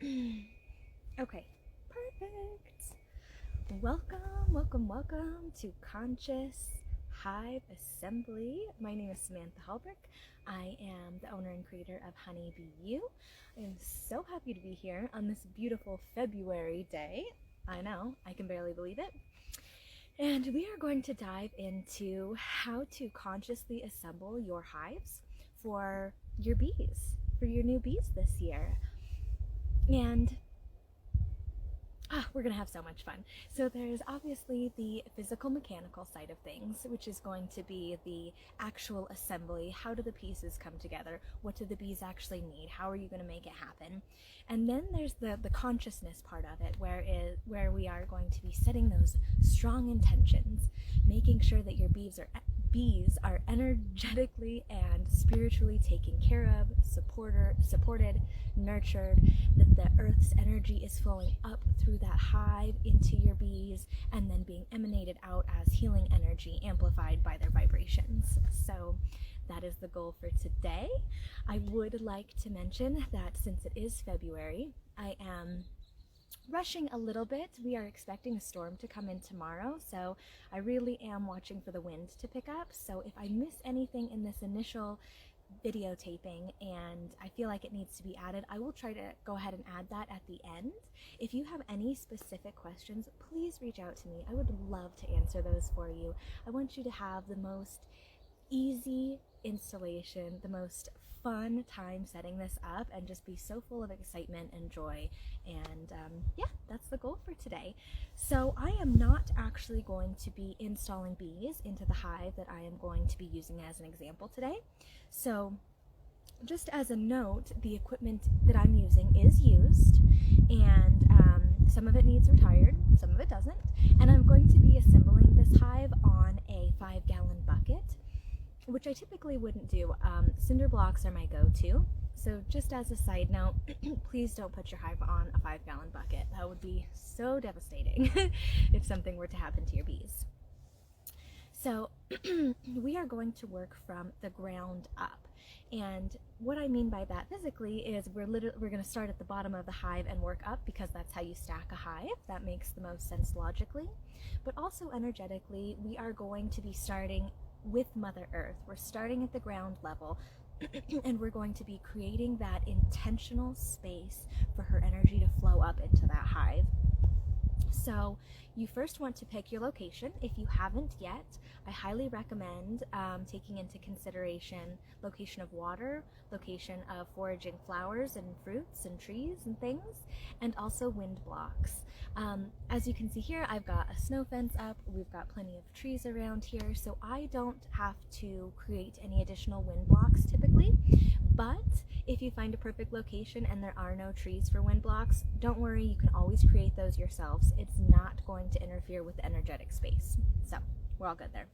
Okay, perfect. Welcome to Conscious Hive Assembly. My name is Samantha Halbrick. I am the owner and creator of Honeybee. I am so happy to be here on this beautiful February day. I know, I can barely believe it. And we are going to dive into how to consciously assemble your hives for your bees, for your new bees this year. And we're going to have so much fun. So there's obviously the physical mechanical side of things, which is going to be the actual assembly. How do the pieces come together? What do the bees actually need? How are you going to make it happen? And then there's the consciousness part of it, where we are going to be setting those strong intentions, making sure that your bees are energetically and spiritually taken care of, supported, nurtured, that the earth's energy is flowing up through that hive into your bees and then being emanated out as healing energy amplified by their vibrations. So that is the goal for today. I would like to mention that since it is February, I am rushing a little bit. We are expecting a storm to come in tomorrow, so I really am watching for the wind to pick up. So if I miss anything in this initial videotaping and I feel like it needs to be added, I will try to go ahead and add that at the end. If you have any specific questions, please reach out to me. I would love to answer those for you. I want you to have the most easy installation, the most fun time setting this up, and just be so full of excitement and joy. And yeah, that's the goal for today. So I am not actually going to be installing bees into the hive that I am going to be using as an example today. So just as a note, the equipment that I'm using is used, and some of it needs retired, some of it doesn't. And I'm going to be assembling this hive on a 5-gallon bucket, which I typically wouldn't do. Cinder blocks are my go-to. So just as a side note, please don't put your hive on a 5-gallon bucket. That would be so devastating if something were to happen to your bees. So we are going to work from the ground up. And what I mean by that physically is we're going to start at the bottom of the hive and work up, because that's how you stack a hive. That makes the most sense logically. But also energetically, we are going to be starting with Mother Earth. We're starting at the ground level and we're going to be creating that intentional space for her energy to flow up into that hive. So you first want to pick your location. If you haven't yet, I highly recommend taking into consideration location of water, location of foraging flowers and fruits and trees and things, and also wind blocks. As you can see here, I've got a snow fence up. We've got plenty of trees around here, so I don't have to create any additional wind blocks typically. But if you find a perfect location and there are no trees for wind blocks, don't worry, you can always create those yourselves. It's not going to interfere with the energetic space. So we're all good there.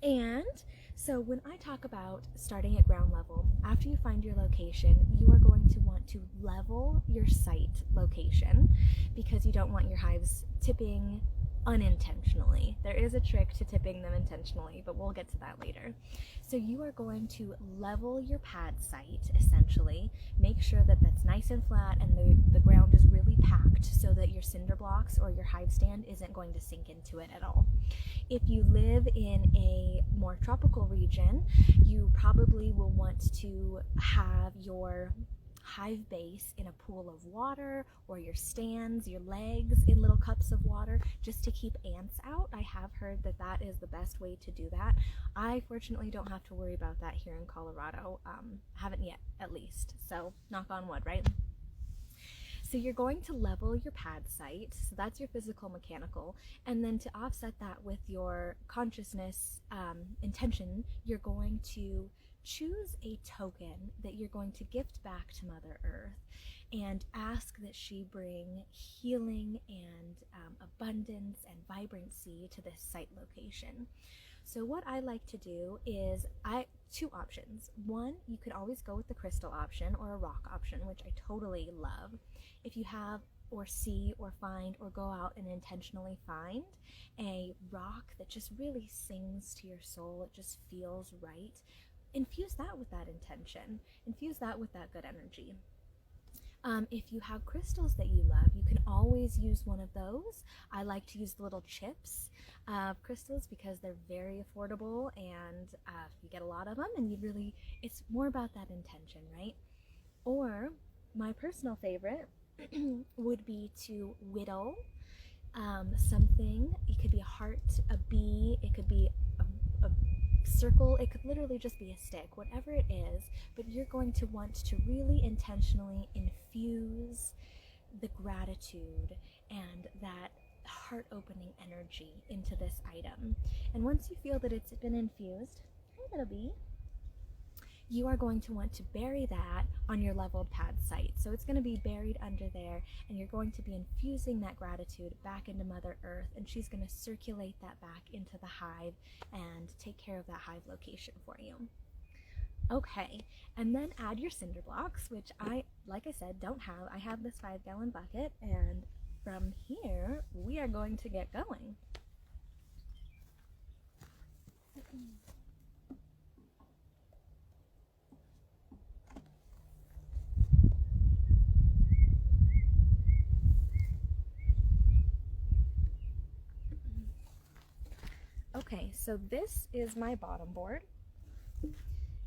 And so when I talk about starting at ground level, after you find your location, you are going to want to level your site location, because you don't want your hives tipping unintentionally. There is a trick to tipping them intentionally, but we'll get to that later. So you are going to level your pad site, essentially. Make sure that that's nice and flat and the ground is really packed, so that your cinder blocks or your hive stand isn't going to sink into it at all. If you live in a more tropical region, you probably will want to have your hive base in a pool of water, or your stands, your legs in little cups of water, just to keep ants out. I have heard that that is the best way to do that. I fortunately don't have to worry about that here in Colorado. Haven't yet, at least. So knock on wood, right? So you're going to level your pad site, so that's your physical mechanical, and then to offset that with your consciousness intention, you're going to choose a token that you're going to gift back to Mother Earth and ask that she bring healing and abundance and vibrancy to this site location. So what I like to do is two options. One, you can always go with the crystal option or a rock option, which I totally love. If you have or see or find or go out and intentionally find a rock that just really sings to your soul, it just feels right, infuse that with that intention, infuse that with that good energy. If you have crystals that you love, you can always use one of those. I like to use the little chips of crystals because they're very affordable, and you get a lot of them, and it's more about that intention, right? Or my personal favorite would be to whittle something. It could be a heart, a bee, it could be a circle, it could literally just be a stick, whatever it is, but you're going to want to really intentionally infuse the gratitude and that heart opening energy into this item. And once you feel that it's been infused, hi little bee, you are going to want to bury that on your leveled pad site. So it's going to be buried under there, and you're going to be infusing that gratitude back into Mother Earth, and she's going to circulate that back into the hive and take care of that hive location for you. Okay, and then add your cinder blocks, which I, like I said, don't have. I have this 5-gallon bucket, and from here we are going to get going. Okay, so this is my bottom board,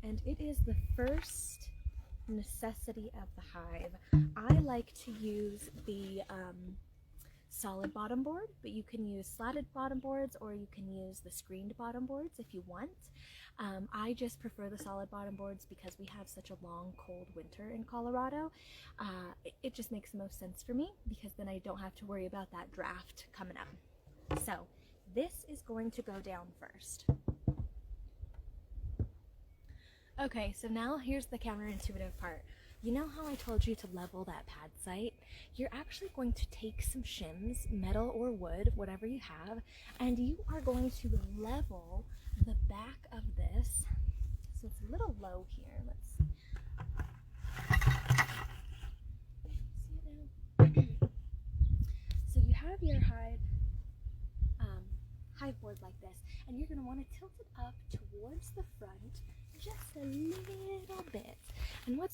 and it is the first necessity of the hive. I like to use the solid bottom board, but you can use slatted bottom boards, or you can use the screened bottom boards if you want. I just prefer the solid bottom boards because we have such a long, cold winter in Colorado. It just makes the most sense for me, because then I don't have to worry about that draft coming up. So this is going to go down first. Okay, so now here's the counterintuitive part. You know how I told you to level that pad site? You're actually going to take some shims, metal or wood, whatever you have, and you are going to level the back of this. So it's a little low here. Let's see. See it now? So you have your hive board like this, and you're going to want to tilt it up towards the front just a little bit. And what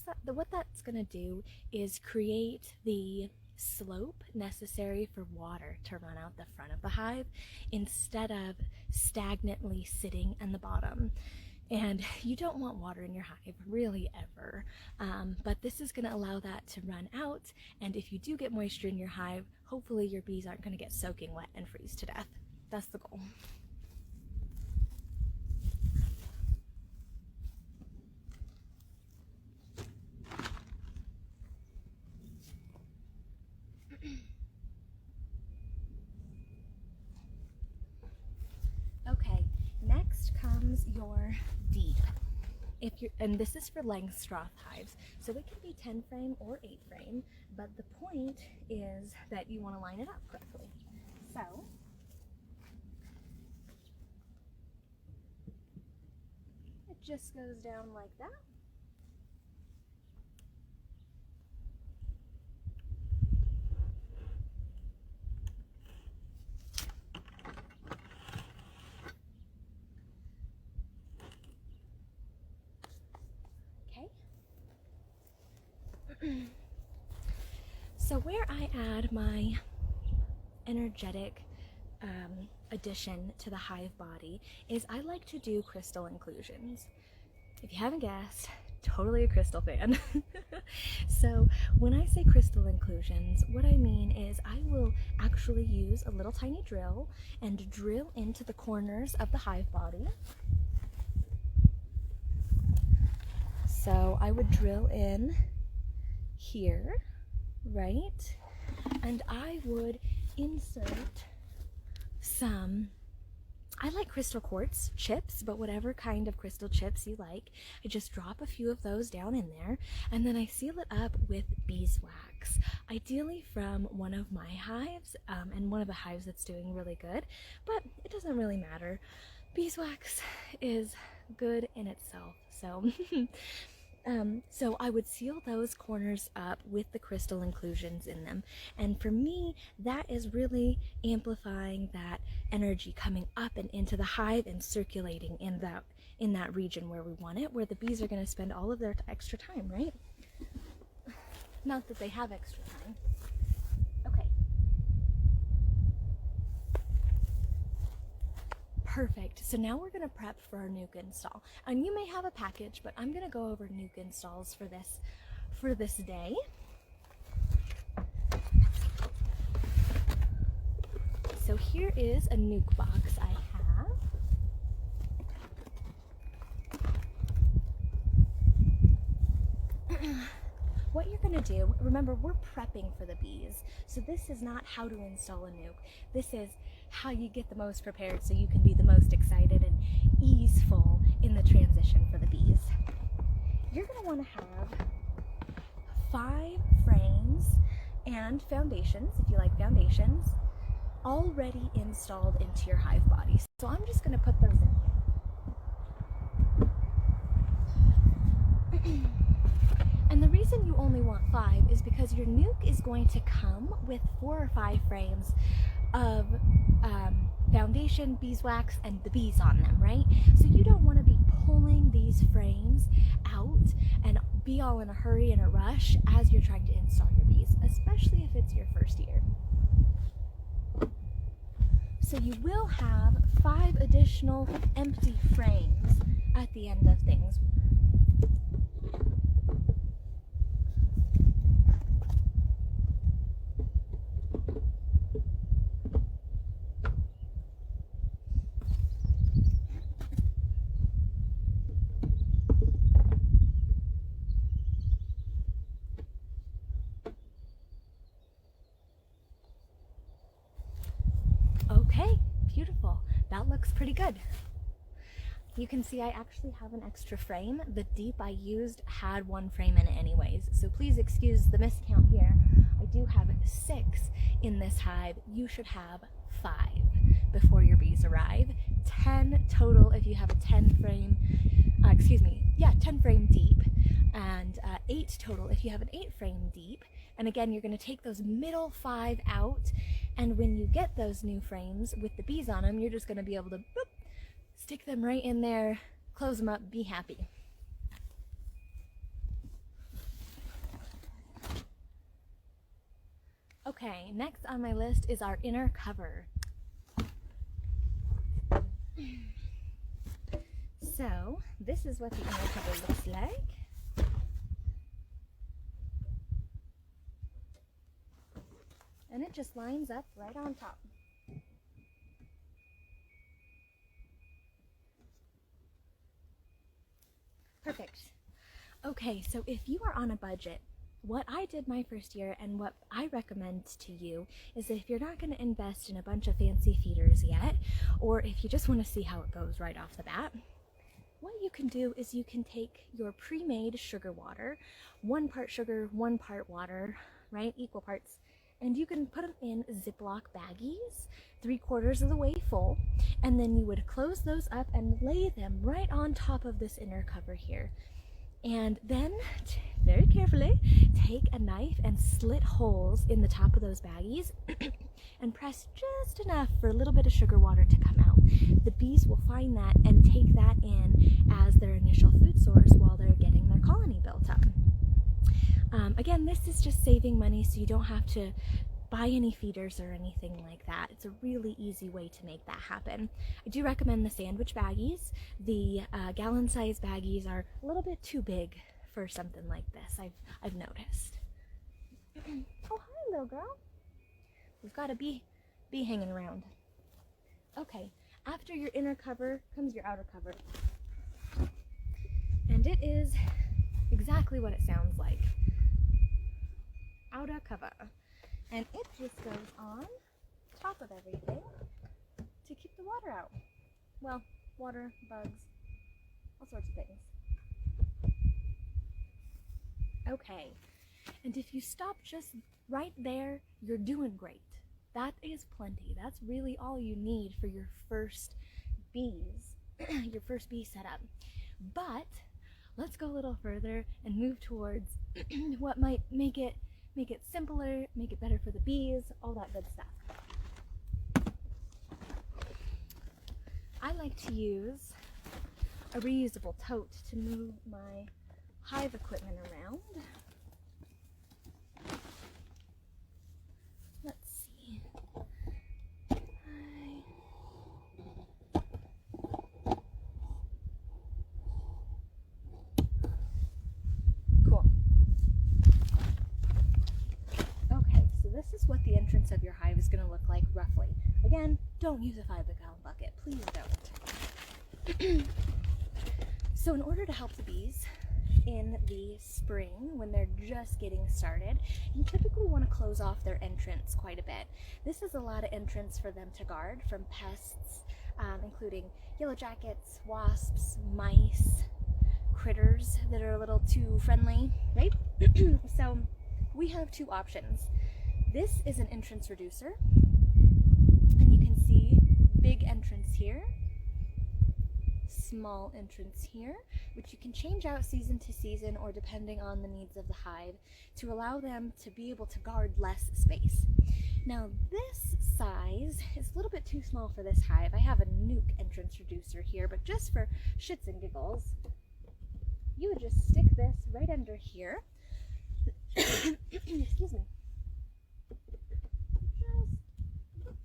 that's going to do is create the slope necessary for water to run out the front of the hive instead of stagnantly sitting in the bottom. And you don't want water in your hive, really, ever. But this is going to allow that to run out, and if you do get moisture in your hive, hopefully your bees aren't going to get soaking wet and freeze to death. That's the goal. Okay, next comes your deep. And this is for Langstroth hives, so it can be 10 frame or 8 frame, but the point is that you want to line it up correctly. So it just goes down like that. So where I add my energetic addition to the hive body is I like to do crystal inclusions. If you haven't guessed, totally a crystal fan. So when I say crystal inclusions, what I mean is I will actually use a little tiny drill and drill into the corners of the hive body. So I would drill in here, right? And I would insert some, I like crystal quartz chips, but whatever kind of crystal chips you like, I just drop a few of those down in there, and then I seal it up with beeswax, ideally from one of my hives, and one of the hives that's doing really good, but it doesn't really matter. Beeswax is good in itself, so so I would seal those corners up with the crystal inclusions in them, and for me that is really amplifying that energy coming up and into the hive and circulating in that region where we want it, where the bees are going to spend all of their extra time, right? Not that they have extra time. Okay. Perfect. So now we're going to prep for our nuke install. And you may have a package, but I'm going to go over nuke installs for this day. So here is a nuke box I have. What you're going to do, remember we're prepping for the bees, so this is not how to install a nuke. This is how you get the most prepared so you can be the most excited and easeful in the transition for the bees. You're going to want to have 5 frames and foundations, if you like foundations, already installed into your hive body. So I'm just going to put those in here. And the reason you only want 5 is because your nuke is going to come with 4 or 5 frames of foundation, beeswax, and the bees on them, right? So you don't want to be pulling these frames out and be all in a hurry and a rush as you're trying to install your bees, especially if it's your first year. So you will have 5 additional empty frames at the end of things. Okay, beautiful. That looks pretty good. You can see I actually have an extra frame. The deep I used had 1 frame in it anyways, so please excuse the miscount here. I do have 6 in this hive. You should have 5 before your bees arrive. 10 total if you have a 10 frame, 10 frame deep, and 8 total if you have an 8 frame deep. And again, you're going to take those middle 5 out, and when you get those new frames with the bees on them, you're just going to be able to boop, stick them right in there, close them up, be happy. Okay, next on my list is our inner cover. So this is what the inner cover looks like. And it just lines up right on top. Perfect. Okay, so if you are on a budget, what I did my first year and what I recommend to you is that if you're not going to invest in a bunch of fancy feeders yet, or if you just want to see how it goes right off the bat, what you can do is you can take your pre-made sugar water, 1 part sugar, 1 part water, right, equal parts, and you can put them in Ziploc baggies, 3/4 of the way full, and then you would close those up and lay them right on top of this inner cover here. And then, very carefully, take a knife and slit holes in the top of those baggies and press just enough for a little bit of sugar water to come out. The bees will find that and take that in as their initial food source while they're getting their colony built up. Again, this is just saving money, so you don't have to buy any feeders or anything like that. It's a really easy way to make that happen. I do recommend the sandwich baggies. The gallon-size baggies are a little bit too big for something like this, I've noticed. Oh, hi, little girl. We've got a bee hanging around. Okay, after your inner cover comes your outer cover. And it is exactly what it sounds like. Outer cover. And it just goes on top of everything to keep the water out. Well, water, bugs, all sorts of things. Okay, and if you stop just right there, you're doing great. That is plenty. That's really all you need for your first bees, your first bee setup. But let's go a little further and move towards what might make it simpler, make it better for the bees, all that good stuff. I like to use a reusable tote to move my hive equipment around. entrance of your hive is going to look like roughly. Again, don't use a 5-gallon bucket. Please don't. So in order to help the bees in the spring, when they're just getting started, you typically want to close off their entrance quite a bit. This is a lot of entrance for them to guard from pests, including yellow jackets, wasps, mice, critters that are a little too friendly, right? So we have two options. This is an entrance reducer, and you can see big entrance here, small entrance here, which you can change out season to season or depending on the needs of the hive to allow them to be able to guard less space. Now this size is a little bit too small for this hive. I have a nuke entrance reducer here, but just for shits and giggles, you would just stick this right under here. Excuse me. Just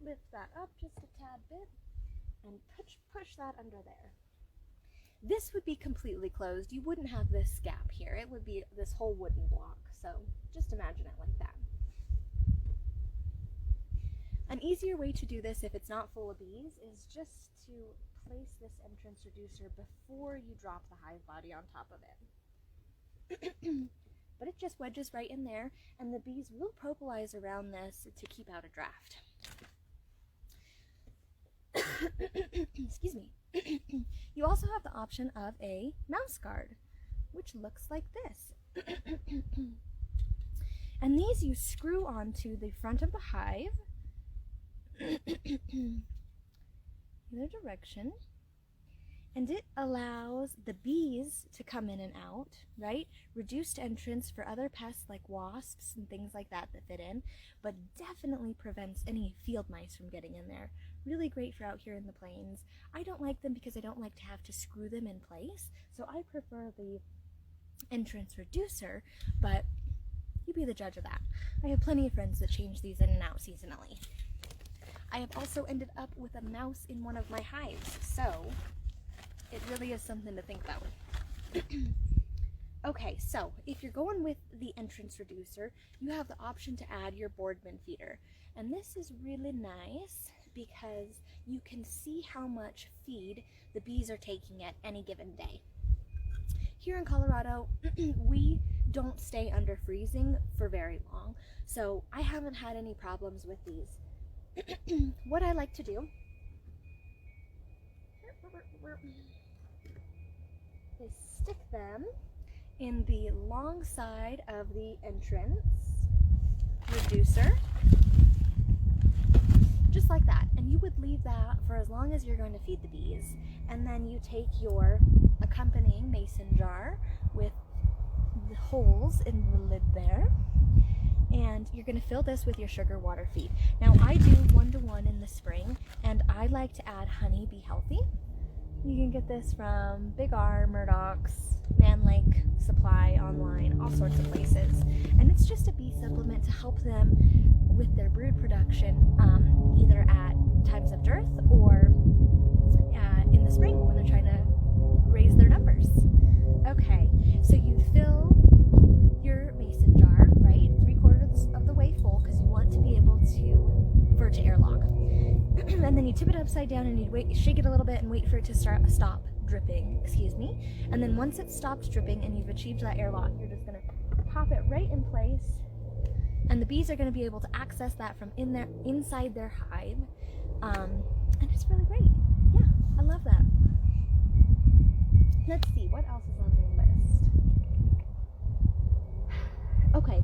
lift that up just a tad bit and push that under there. This would be completely closed. You wouldn't have this gap here. It would be this whole wooden block. So just imagine it like that. An easier way to do this if it's not full of bees is just to place this entrance reducer before you drop the hive body on top of it. But it just wedges right in there, and the bees will propolize around this to keep out a draft. Excuse me. You also have the option of a mouse guard, which looks like this. And these you screw onto the front of the hive, either direction, and it allows the bees to come in and out, right? Reduced entrance for other pests like wasps and things like that that fit in, but definitely prevents any field mice from getting in there. Really great for out here in the plains. I don't like them because I don't like to have to screw them in place, so I prefer the entrance reducer, but you be the judge of that. I have plenty of friends that change these in and out seasonally. I have also ended up with a mouse in one of my hives, so it really is something to think about. Okay, so if you're going with the entrance reducer, you have the option to add your Boardman feeder. And this is really nice because you can see how much feed the bees are taking at any given day. Here in Colorado, we don't stay under freezing for very long, so I haven't had any problems with these. What I like to do is stick them in the long side of the entrance reducer, just like that. And you would leave that for as long as you're going to feed the bees. And then you take your accompanying mason jar with the holes in the lid there, and you're going to fill this with your sugar water feed. Now I do 1-to-1 in the spring, and I like to add Honey Be Healthy. You can get this from Big R, Murdoch's, Man Lake Supply online, all sorts of places. And it's just a bee supplement to help them with their brood production, either at times of dearth or in the spring when they're trying to raise their numbers. Okay, so you fill your mason jar, right, 3/4 of the way full, because you want to be able for it to airlock. And then you tip it upside down and you shake it a little bit and wait for it to stop dripping, and then once it's stopped dripping and you've achieved that airlock, you're just going to pop it right in place, and the bees are going to be able to access that from inside their hive, and it's really great. Yeah, I love that. Let's see, what else is on my list? Okay,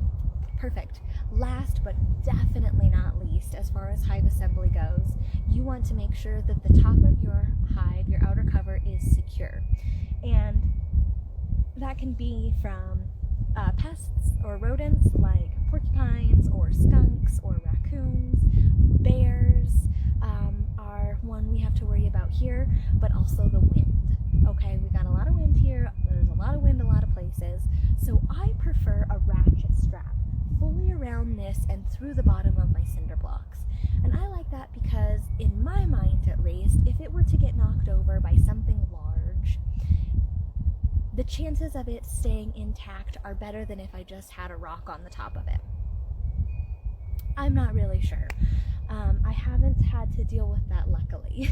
perfect. Last but definitely not least, as far as hive assembly goes, you want to make sure that the top of your hive, your outer cover, is secure. And that can be from pests or rodents like porcupines or skunks or raccoons. Bears are one we have to worry about here, but also the wind. Okay, we got a lot of wind here. There's a lot of wind a lot of places. So I prefer a ratchet strap fully around this and through the bottom of my cinder blocks. And I like that because, in my mind at least, if it were to get knocked over by something large, the chances of it staying intact are better than if I just had a rock on the top of it. I'm not really sure. I haven't had to deal with that, luckily.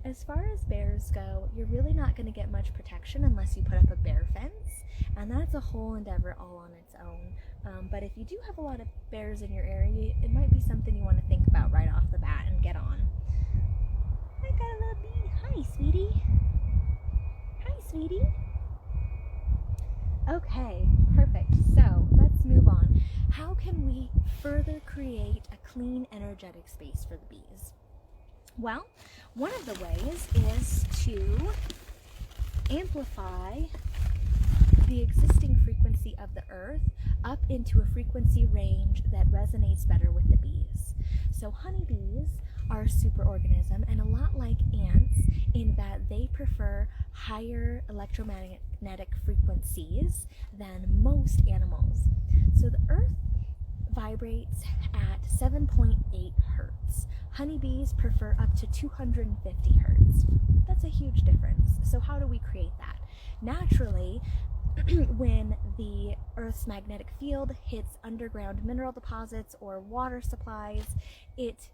As far as bears go, you're really not going to get much protection unless you put up a bear fence, and that's a whole endeavor all on its own. But if you do have a lot of bears in your area, it might be something you want to think about right off the bat and get on. I got a little bee. Hi, sweetie. Hi, sweetie. Okay, perfect. So let's move on. How can we further create a clean, energetic space for the bees? Well, one of the ways is to amplify the existing frequency of the earth up into a frequency range that resonates better with the bees. So honeybees are a superorganism, and a lot like ants in that they prefer higher electromagnetic frequencies than most animals. So the earth vibrates at 7.8 hertz. Honeybees prefer up to 250 hertz. That's a huge difference. So how do we create that? Naturally, when the Earth's magnetic field hits underground mineral deposits or water supplies, it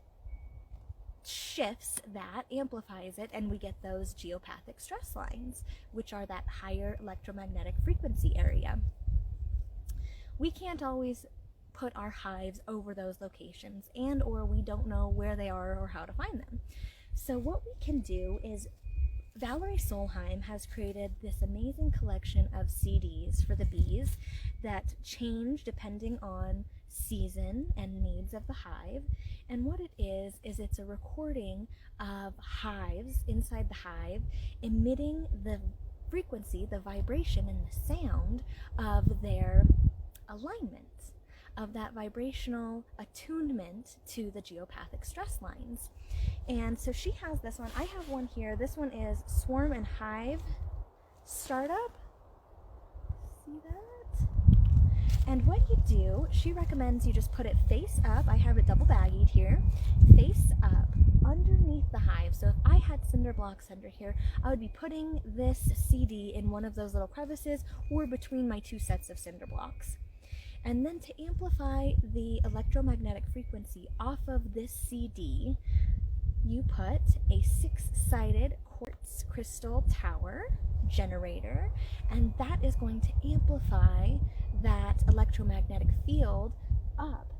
shifts that, amplifies it, and we get those geopathic stress lines, which are that higher electromagnetic frequency area. We can't always put our hives over those locations, and or we don't know where they are or how to find them. So what we can do is Valerie Solheim has created this amazing collection of CDs for the bees that change depending on season and needs of the hive. And what it is it's a recording of hives inside the hive emitting the frequency, the vibration, and the sound of their alignment, of that vibrational attunement to the geopathic stress lines. And so she has this one. I have one here. This one is Swarm and Hive Startup. See that? And what you do, she recommends you just put it face up. I have it double baggied here. Face up underneath the hive. So if I had cinder blocks under here, I would be putting this CD in one of those little crevices or between my two sets of cinder blocks. And then to amplify the electromagnetic frequency off of this CD, you put a 6-sided quartz crystal tower generator, and that is going to amplify that electromagnetic field up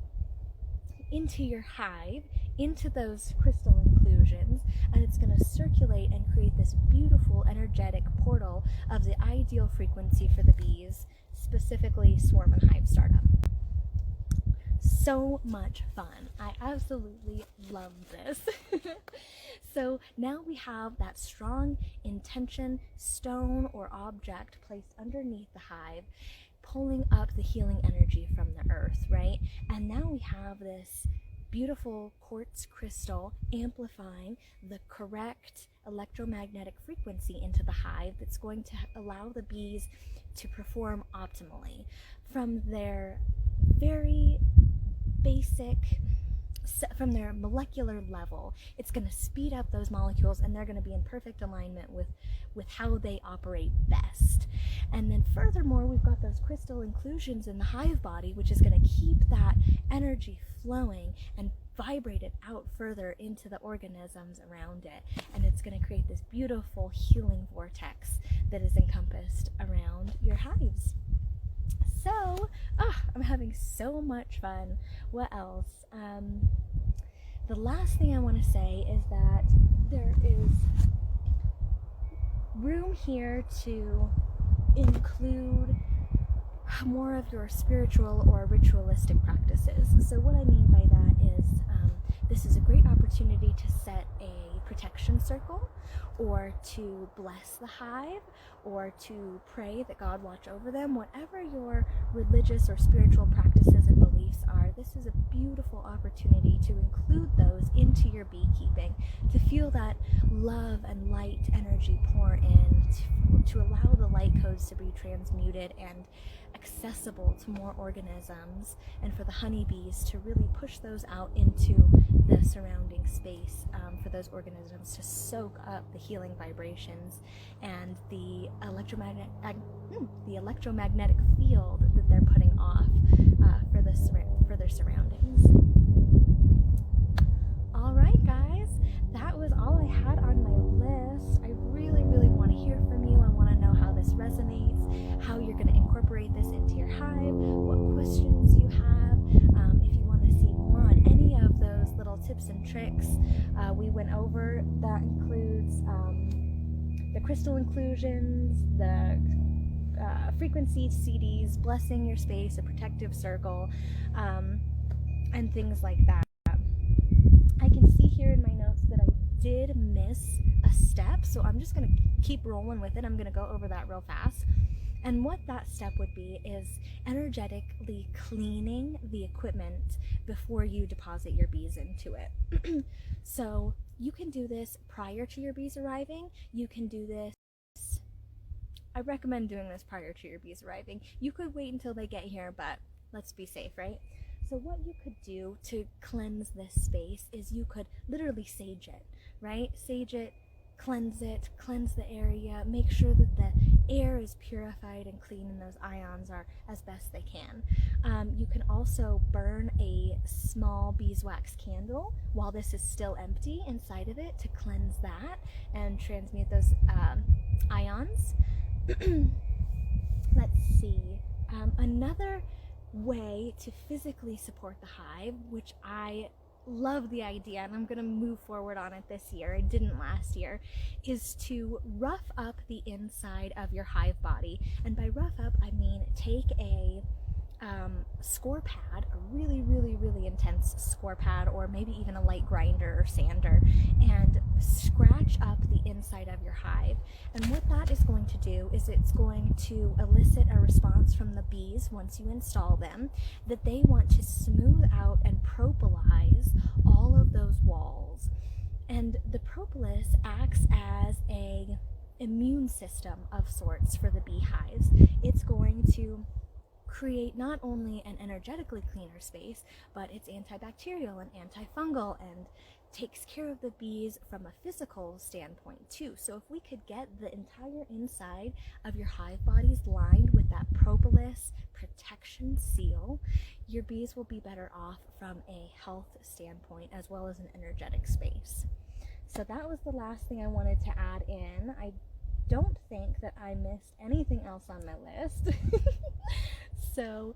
into your hive, into those crystal inclusions, and it's going to circulate and create this beautiful energetic portal of the ideal frequency for the bees, specifically Swarm and Hive Startup. So much fun. I absolutely love this. So now we have that strong intention stone or object placed underneath the hive, pulling up the healing energy from the earth, right? And now we have this beautiful quartz crystal amplifying the correct electromagnetic frequency into the hive that's going to allow the bees to perform optimally from their very basic, from their molecular level. It's going to speed up those molecules, and they're going to be in perfect alignment with how they operate best. And then furthermore, we've got those crystal inclusions in the hive body, which is going to keep that energy flowing and vibrate it out further into the organisms around it. And it's going to create this beautiful healing vortex that is encompassed around your hives. So, I'm having so much fun. What else? The last thing I want to say is that there is room here to include more of your spiritual or ritualistic practices. So what I mean by that is this is a great opportunity to set a protection circle, or to bless the hive, or to pray that God watch over them. Whatever your religious or spiritual practices and beliefs are, this is a beautiful opportunity to include those into your beekeeping, to feel that love and light energy pour in, to allow the light codes to be transmuted and accessible to more organisms, and for the honeybees to really push those out into the surrounding space, for those organisms to soak up the healing vibrations and the electromagnetic field that they're putting off for their surroundings. what questions you have, if you want to see more on any of those little tips and tricks we went over. That includes the crystal inclusions, the frequency CDs, blessing your space, a protective circle, and things like that. I can see here in my notes that I did miss a step, so I'm just going to keep rolling with it. I'm going to go over that real fast. And what that step would be is energetically cleaning the equipment before you deposit your bees into it. So you can do this prior to your bees arriving. You can do this, I recommend doing this prior to your bees arriving. You could wait until they get here, but let's be safe, right? So what you could do to cleanse this space is you could literally sage it, right? Sage it, cleanse the area, make sure that the air is purified and clean and those ions are as best they can. You can also burn a small beeswax candle while this is still empty inside of it to cleanse that and transmute those ions. Let's see. Another way to physically support the hive, which I love the idea and I'm going to move forward on it this year, I didn't last year, is to rough up the inside of your hive body. And by rough up, I mean take a score pad, a really intense score pad, or maybe even a light grinder or sander, and scratch up the inside of your hive. And what that is going to do is it's going to elicit a response from the bees once you install them, that they want to smooth out and propolize all of those walls. And the propolis acts as a immune system of sorts for the beehives. It's going to create not only an energetically cleaner space, but it's antibacterial and antifungal and takes care of the bees from a physical standpoint too. So if we could get the entire inside of your hive bodies lined with that propolis protection seal, your bees will be better off from a health standpoint as well as an energetic space. So that was the last thing I wanted to add in. I don't think that I missed anything else on my list. So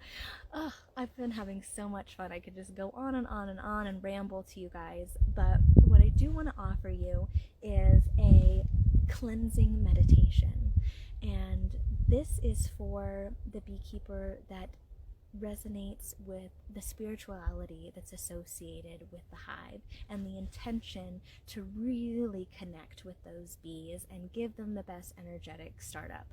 I've been having so much fun. I could just go on and on and on and ramble to you guys, but what I do want to offer you is a cleansing meditation. And this is for the beekeeper that resonates with the spirituality that's associated with the hive and the intention to really connect with those bees and give them the best energetic startup.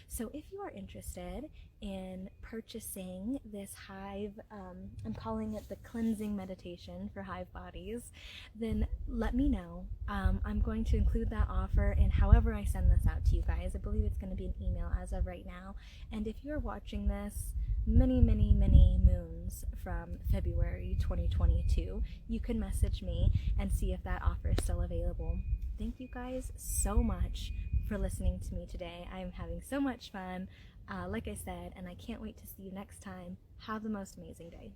So if you are interested in purchasing this hive, I'm calling it the cleansing meditation for hive bodies, then let me know. I'm going to include that offer in however I send this out to you guys. I believe it's going to be an email as of right now. And if you're watching this many moons from February 2022, you can message me and see if that offer is still available. Thank you guys so much for listening to me today. I'm having so much fun, like I said, and I can't wait to see you next time. Have the most amazing day.